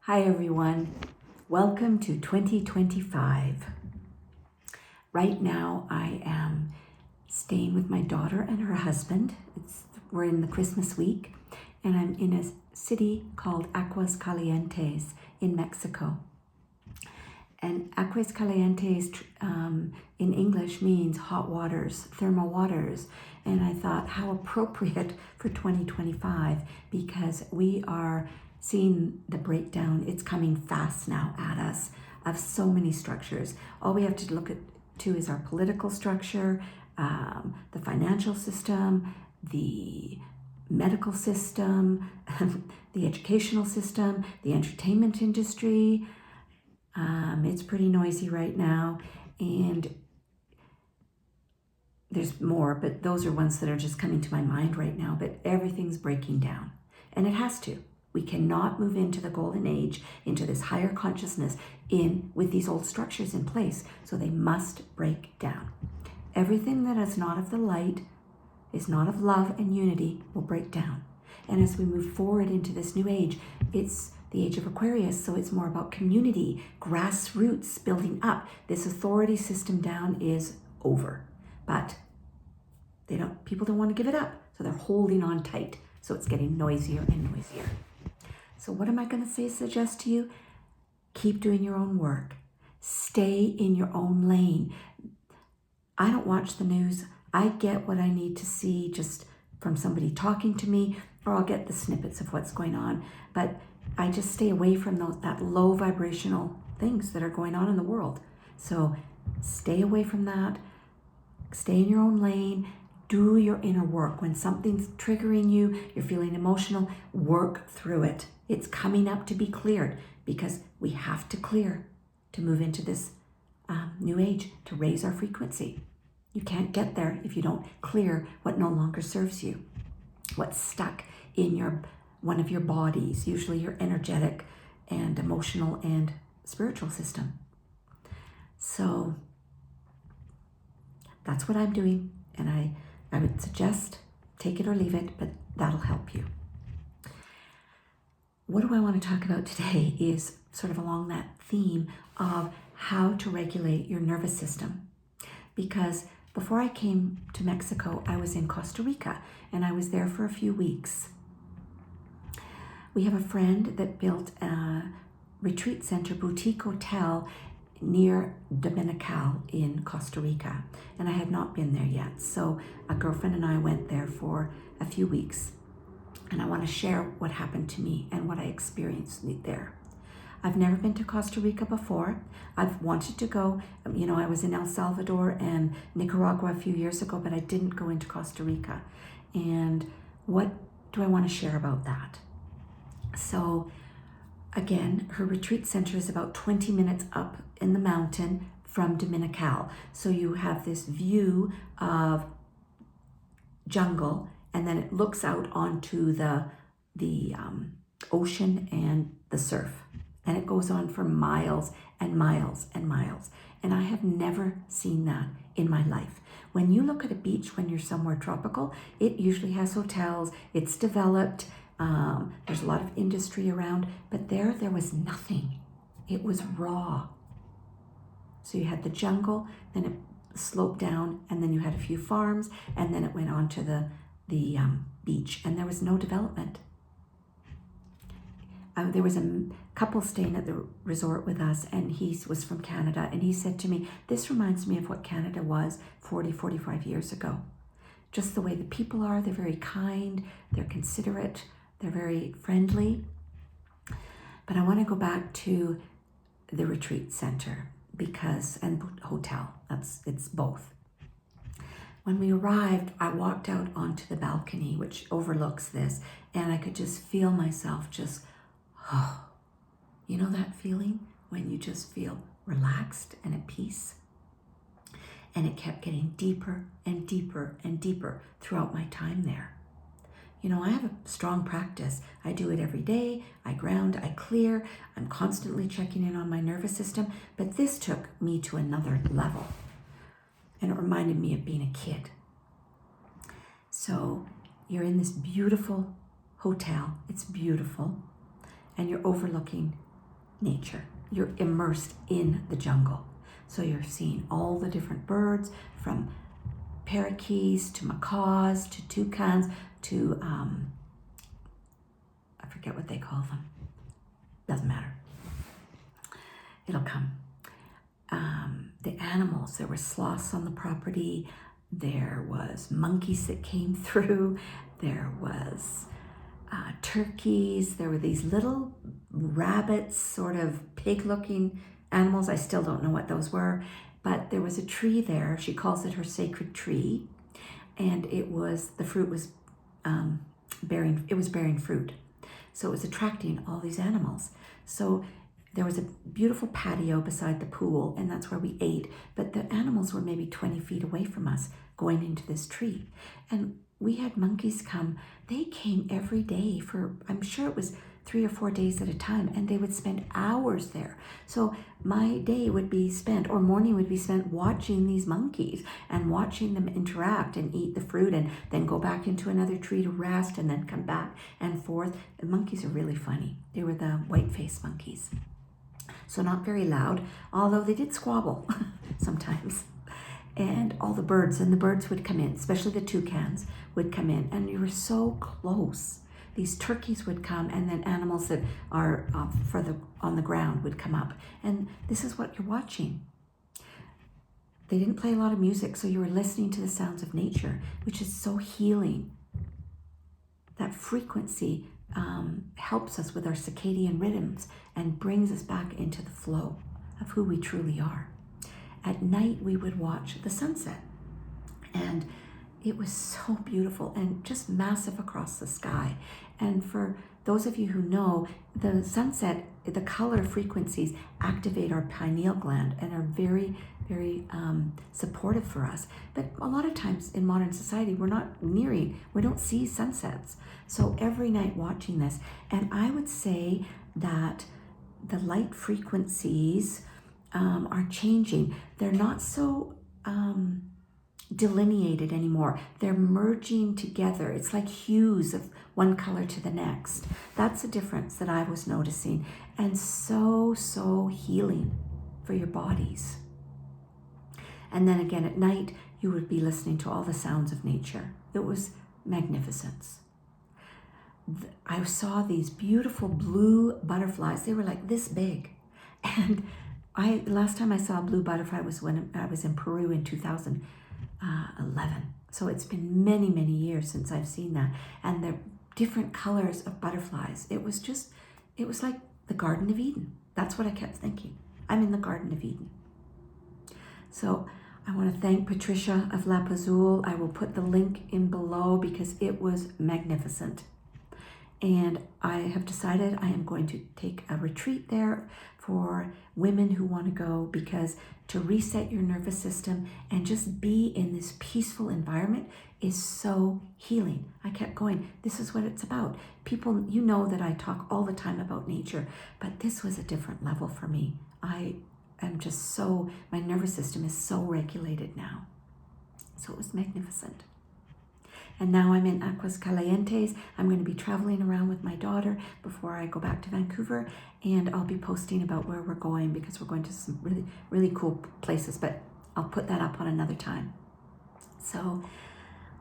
Hi everyone, welcome to 2025. Right now I am staying with my daughter and her husband. We're in the Christmas week and I'm in a city called Aguas Calientes in Mexico. And Aguas Calientes in English means hot waters, thermal waters. And I thought how appropriate for 2025 because we are seeing the breakdown. It's coming fast now at us of so many structures. All we have to look at is our political structure, the financial system, the medical system, the educational system, the entertainment industry. It's pretty noisy right now, and there's more, but those are ones that are just coming to my mind right now. But everything's breaking down, and it has to. We cannot move into the golden age, into this higher consciousness with these old structures in place. So they must break down. Everything that is not of the light, is not of love and unity, will break down. And as we move forward into this new age, it's the age of Aquarius, so it's more about community, grassroots, building up. This authority system down is over, but people don't want to give it up, so they're holding on tight. So it's getting noisier and noisier. So what am I going to suggest to you? Keep doing your own work. Stay in your own lane. I don't watch the news. I get what I need to see just from somebody talking to me, or I'll get the snippets of what's going on. But I just stay away from that low vibrational things that are going on in the world. So stay away from that. Stay in your own lane. Do your inner work. When something's triggering you, you're feeling emotional, work through it. It's coming up to be cleared because we have to clear to move into this new age, to raise our frequency. You can't get there if you don't clear what no longer serves you, what's stuck in one of your bodies, usually your energetic and emotional and spiritual system. So that's what I'm doing, and I would suggest take it or leave it, but that'll help you. What do I want to talk about today is sort of along that theme of how to regulate your nervous system. Because before I came to Mexico, I was in Costa Rica, and I was there for a few weeks. We have a friend that built a retreat center, boutique hotel near Dominical in Costa Rica, and I had not been there yet. So a girlfriend and I went there for a few weeks, and I want to share what happened to me and what I experienced there. I've never been to Costa Rica before. I've wanted to go. I was in El Salvador and Nicaragua a few years ago, but I didn't go into Costa Rica. And what do I want to share about that? So again, her retreat center is about 20 minutes up in the mountain from Dominical. So you have this view of jungle, and then it looks out onto the ocean and the surf. And it goes on for miles and miles and miles. And I have never seen that in my life. When you look at a beach when you're somewhere tropical, it usually has hotels, it's developed, there's a lot of industry around, but there was nothing. It was raw. So you had the jungle, then it sloped down, and then you had a few farms, and then it went on to the beach, and there was no development. There was a couple staying at the resort with us, and he was from Canada, and he said to me, this reminds me of what Canada was 45 years ago. Just the way the people are, they're very kind, they're considerate, they're very friendly. But I want to go back to the retreat center and hotel, it's both. When we arrived, I walked out onto the balcony, which overlooks this, and I could just feel myself you know that feeling when you just feel relaxed and at peace? And it kept getting deeper and deeper and deeper throughout my time there. I have a strong practice. I do it every day. I ground, I clear. I'm constantly checking in on my nervous system, but this took me to another level. And it reminded me of being a kid. So you're in this beautiful hotel. It's beautiful. And you're overlooking nature. You're immersed in the jungle. So you're seeing all the different birds, from parakeets to macaws to toucans to, I forget what they call them. Doesn't matter. It'll come. The animals, there were sloths on the property. There was monkeys that came through. There was turkeys. There were these little rabbits, sort of pig-looking animals. I still don't know what those were, but there was a tree there. She calls it her sacred tree, and the fruit was bearing fruit. So it was attracting all these animals. So there was a beautiful patio beside the pool, and that's where we ate. But the animals were maybe 20 feet away from us going into this tree. And we had monkeys come. They came every day for, I'm sure it was 3 or 4 days at a time, and they would spend hours there. So my day would be spent, or morning would be spent, watching these monkeys and watching them interact and eat the fruit and then go back into another tree to rest and then come back and forth. The monkeys are really funny. They were the white-faced monkeys. So not very loud, although they did squabble sometimes. And all the birds would come in, especially the toucans would come in, and you were so close. These turkeys would come, and then animals that are further on the ground would come up. And this is what you're watching. They didn't play a lot of music, so you were listening to the sounds of nature, which is so healing. That frequency helps us with our circadian rhythms and brings us back into the flow of who we truly are. At night, we would watch the sunset, and it was so beautiful and just massive across the sky. And for those of you who know, the sunset, the color frequencies activate our pineal gland and are very, very supportive for us. But a lot of times in modern society, we don't see sunsets. So every night watching this, and I would say that the light frequencies are changing. They're not so delineated anymore. They're merging together. It's like hues of one color to the next. That's a difference that I was noticing, and so healing for your bodies. And then again at night, you would be listening to all the sounds of nature. It was magnificence. I saw these beautiful blue butterflies. They were like this big. And last time I saw a blue butterfly was when I was in Peru in 2011. So it's been many, many years since I've seen that. And the different colors of butterflies. It was like the Garden of Eden. That's what I kept thinking. I'm in the Garden of Eden. So I want to thank Patricia of Lapazul. I will put the link in below because it was magnificent. And I have decided I am going to take a retreat there for women who want to go, because to reset your nervous system and just be in this peaceful environment is so healing. I kept going, this is what it's about. People, you know that I talk all the time about nature, but this was a different level for me. I am just my nervous system is so regulated now. So it was magnificent. And now I'm in Aguas Calientes. I'm going to be traveling around with my daughter before I go back to Vancouver, and I'll be posting about where we're going, because we're going to some really, really cool places, but I'll put that up on another time. So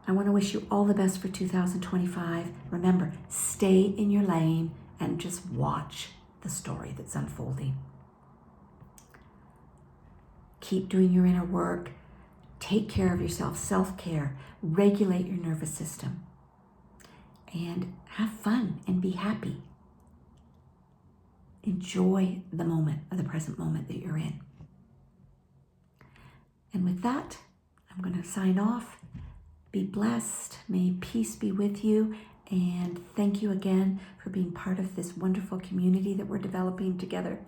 I want to wish you all the best for 2025. Remember, stay in your lane and just watch the story that's unfolding. Keep doing your inner work. Take care of yourself, self-care, regulate your nervous system, and have fun and be happy. Enjoy the moment, or the present moment that you're in. And with that, I'm going to sign off. Be blessed. May peace be with you. And thank you again for being part of this wonderful community that we're developing together.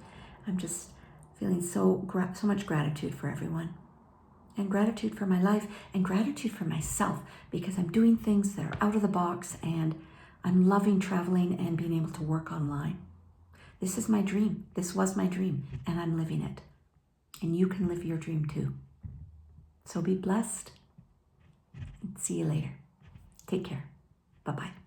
I'm just feeling so much gratitude for everyone. And gratitude for my life, and gratitude for myself, because I'm doing things that are out of the box, and I'm loving traveling and being able to work online. This is my dream. This was my dream, and I'm living it. And you can live your dream too. So be blessed, and see you later. Take care. Bye-bye.